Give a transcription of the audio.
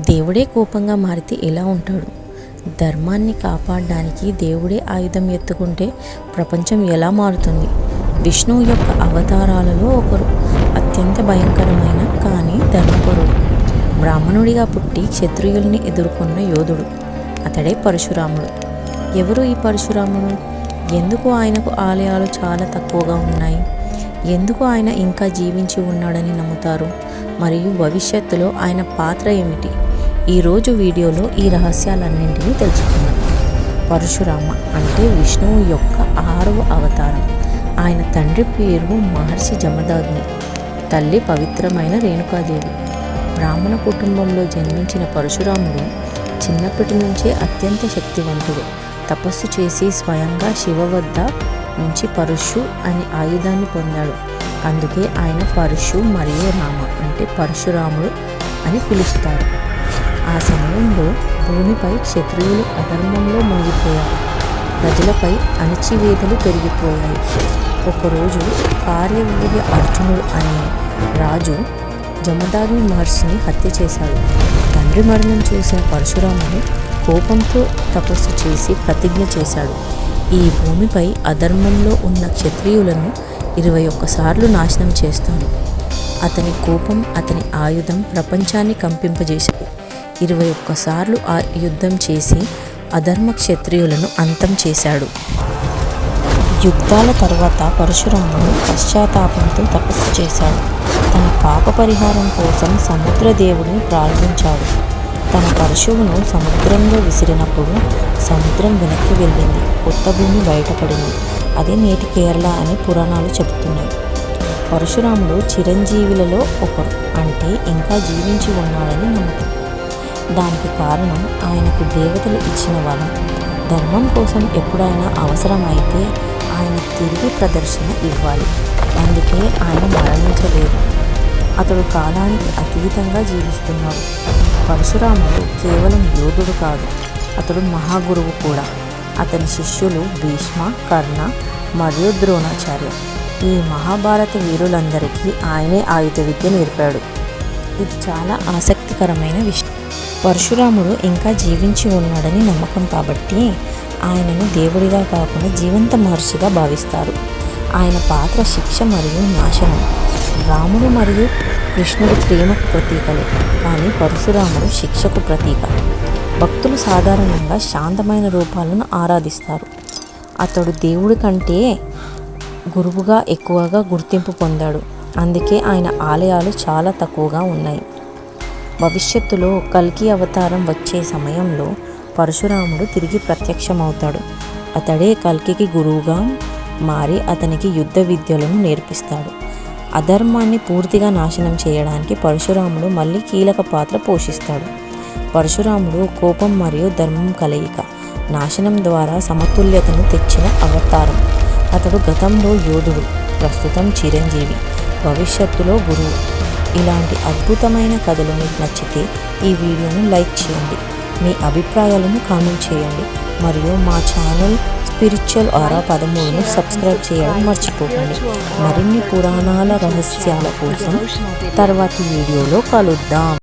దేవుడే కోపంగా మారితే ఎలా ఉంటాడు? ధర్మాన్ని కాపాడడానికి దేవుడే ఆయుధం ఎత్తుకుంటే ప్రపంచం ఎలా మారుతుంది? విష్ణువు యొక్క అవతారాలలో ఒకరు, అత్యంత భయంకరమైన కానీ ధర్మపరుడు. బ్రాహ్మణుడిగా పుట్టి క్షత్రియుల్ని ఎదుర్కొన్న యోధుడు. అతడే పరశురాముడు. ఎవరు ఈ పరశురాముడు? ఎందుకు ఆయనకు ఆలయాలు చాలా తక్కువగా ఉన్నాయి? ఎందుకు ఆయన ఇంకా జీవించి ఉన్నాడని నమ్ముతారు? మరియు భవిష్యత్తులో ఆయన పాత్ర ఏమిటి? ఈరోజు వీడియోలో ఈ రహస్యాలన్నింటినీ తెలుసుకుందాం. పరశురామ అంటే విష్ణువు యొక్క 6వ అవతారం. ఆయన తండ్రి పేరు మహర్షి జమదగ్ని, తల్లి పవిత్రమైన రేణుకాదేవి. బ్రాహ్మణ కుటుంబంలో జన్మించిన పరశురాముడు చిన్నప్పటి నుంచే అత్యంత శక్తివంతుడు. తపస్సు చేసి స్వయంగా శివ వద్ద నుంచి పరశు అనే ఆయుధాన్ని పొందాడు. అందుకే ఆయన పరశు మరియు రామ అంటే పరశురాముడు అని పిలుస్తారు. ఆ సమయంలో భూమిపై క్షత్రియులు అధర్మంలో మునిగిపోయారు. ప్రజలపై అణచివేతలు పెరిగిపోయాయి. ఒకరోజు కార్యవీర్య అర్జునుడు అనే రాజు జమదగ్ని మహర్షిని హత్య చేశాడు. తండ్రి మరణం చూసిన పరశురాముడు కోపంతో తపస్సు చేసి ప్రతిజ్ఞ చేశాడు. ఈ భూమిపై అధర్మంలో ఉన్న క్షత్రియులను 21 సార్లు నాశనం చేస్తాను. అతని కోపం, అతని ఆయుధం ప్రపంచాన్ని కంపింపజేశాయి. 21 సార్లు ఆ యుద్ధం చేసి అధర్మ క్షత్రియులను అంతం చేశాడు. యుద్ధాల తర్వాత పరశురాముడు పశ్చాత్తాపంతో తపస్సు చేశాడు. తన పాప పరిహారం కోసం సముద్రదేవుడిని ప్రార్థించాడు. తన పరశువును సముద్రంలో విసిరినప్పుడు సముద్రం వెనక్కి వెళ్ళింది. కొత్త భూమి బయటపడింది. అదే నేటి కేరళ అని పురాణాలు చెబుతున్నాయి. పరశురాముడు చిరంజీవులలో ఒకరు, అంటే ఇంకా జీవించి ఉన్నాడని నమ్మకం. దానికి కారణం ఆయనకు దేవతలు ఇచ్చిన వరం. ధర్మం కోసం ఎప్పుడైనా అవసరమైతే ఆయన తిరిగి ప్రదర్శన ఇవ్వాలి. అందుకే ఆయన మరణించలేదు. అతడు కాలానికి అతీతంగా జీవిస్తున్నాడు. పరశురాముడు కేవలం యోధుడు కాదు, అతడు మహాగురువు కూడా. అతని శిష్యులు భీష్మ, కర్ణ మరియు ద్రోణాచార్య. ఈ మహాభారత వీరులందరికీ ఆయనే ఆయుధ విద్య నేర్పాడు. ఇది చాలా ఆసక్తికరమైన విషయం. పరశురాముడు ఇంకా జీవించి ఉన్నాడని నమ్మకం కాబట్టి ఆయనను దేవుడిగా కాకుండా జీవంత మహర్షిగా భావిస్తారు. ఆయన పాత్ర శిక్ష మరియు నాశనం. రాముడు మరియు కృష్ణుడు ప్రేమకు ప్రతీకలు, కానీ పరశురాముడు శిక్షకు ప్రతీక. భక్తులు సాధారణంగా శాంతమైన రూపాలను ఆరాధిస్తారు. అతడు దేవుడి కంటే గురువుగా ఎక్కువగా గుర్తింపు పొందాడు. అందుకే ఆయన ఆలయాలు చాలా తక్కువగా ఉన్నాయి. భవిష్యత్తులో కల్కి అవతారం వచ్చే సమయంలో పరశురాముడు తిరిగి ప్రత్యక్షమవుతాడు. అతడే కల్కికి గురువుగా మారి అతనికి యుద్ధ విద్యలను నేర్పిస్తాడు. అధర్మాన్ని పూర్తిగా నాశనం చేయడానికి పరశురాముడు మళ్ళీ కీలక పాత్ర పోషిస్తాడు. పరశురాముడు కోపం మరియు ధర్మం కలయిక. నాశనం ద్వారా సమతుల్యతను తెచ్చిన అవతారం. అతడు గతంలో యోధుడు, ప్రస్తుతం చిరంజీవి, భవిష్యత్తులో గురువు. ఇలాంటి అద్భుతమైన కథలు మీకు నచ్చితే ఈ వీడియోను లైక్ చేయండి. మీ అభిప్రాయాలను కామెంట్ చేయండి. మరియు మా ఛానల్ స్పిరిచువల్ ఆరా 13ను సబ్స్క్రైబ్ చేయడం మర్చిపోకండి. మరిన్ని పురాణాల రహస్యాల కోసం తర్వాతి వీడియోలో కలుద్దాం.